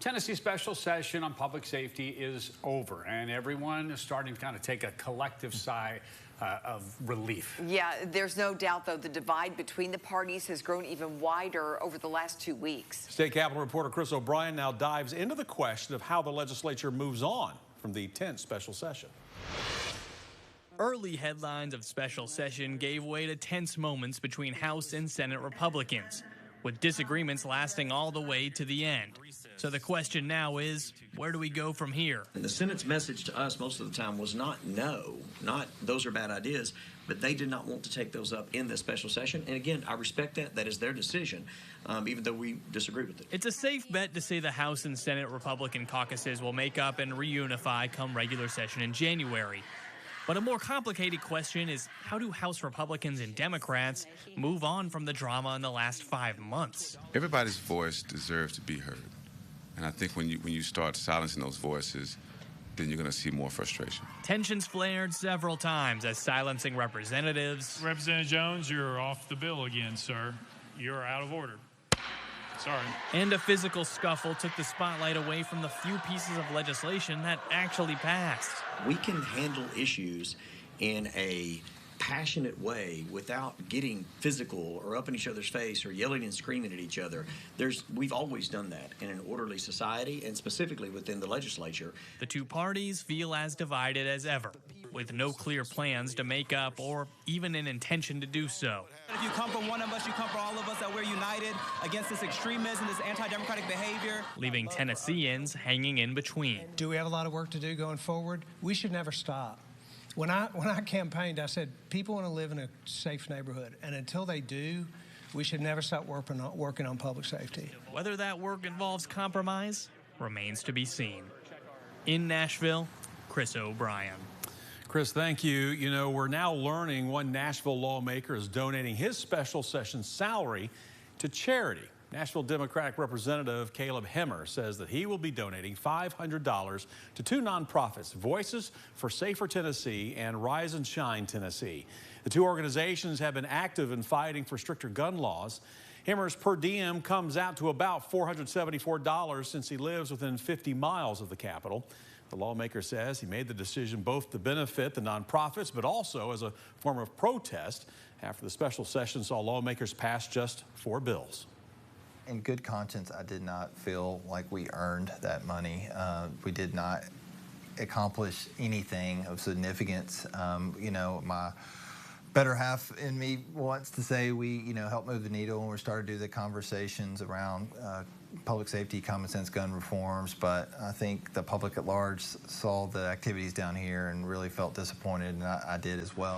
Tennessee special session on public safety is over, and everyone is starting to kind of take a collective sigh of relief. Yeah, there's no doubt, though, the divide between the parties has grown even wider over the last 2 weeks. State Capitol reporter Chris O'Brien now dives into the question of how the legislature moves on from the tense special session. Early headlines of special session gave way to tense moments between House and Senate Republicans, with disagreements lasting all the way to the end. So the question now is, where do we go from here? And the Senate's message to us most of the time was not those are bad ideas, but they did not want to take those up in this special session. And again, I respect that. That is their decision, even though we disagree with it. It's a safe bet to say the House and Senate Republican caucuses will make up and reunify come regular session in January. But a more complicated question is, how do House Republicans and Democrats move on from the drama in the last 5 months? Everybody's voice deserves to be heard. And I think when you start silencing those voices, then you're going to see more frustration. Tensions flared several times as silencing representatives. Representative Jones, you're off the bill again, sir. You're out of order. Sorry. And a physical scuffle took the spotlight away from the few pieces of legislation that actually passed. We can handle issues in a passionate way without getting physical or up in each other's face or yelling and screaming at each other. We've always done that in an orderly society and specifically within the legislature. The two parties feel as divided as ever, with no clear plans to make up or even an intention to do so. If you come from one of us, you come from all of us, that we're united against this extremism, this anti-democratic behavior. Leaving Tennesseans hanging in between. Do we have a lot of work to do going forward? We should never stop. When I campaigned, I said people want to live in a safe neighborhood, and until they do, we should never stop working on public safety. Whether that work involves compromise remains to be seen. In Nashville, Chris O'Brien. Chris, thank you. You know, we're now learning one Nashville lawmaker is donating his special session salary to charity. Nashville Democratic Representative Caleb Hemmer says that he will be donating $500 to two nonprofits, Voices for Safer Tennessee and Rise and Shine Tennessee. The two organizations have been active in fighting for stricter gun laws. Hemmer's per diem comes out to about $474 since he lives within 50 miles of the Capitol. The lawmaker says he made the decision both to benefit the nonprofits, but also as a form of protest after the special session saw lawmakers pass just 4 bills. In good conscience, I did not feel like we earned that money. We did not accomplish anything of significance. You know, my better half in me wants to say we, helped move the needle when we started to do the conversations around public safety, common sense gun reforms. But I think the public at large saw the activities down here and really felt disappointed, and I did as well.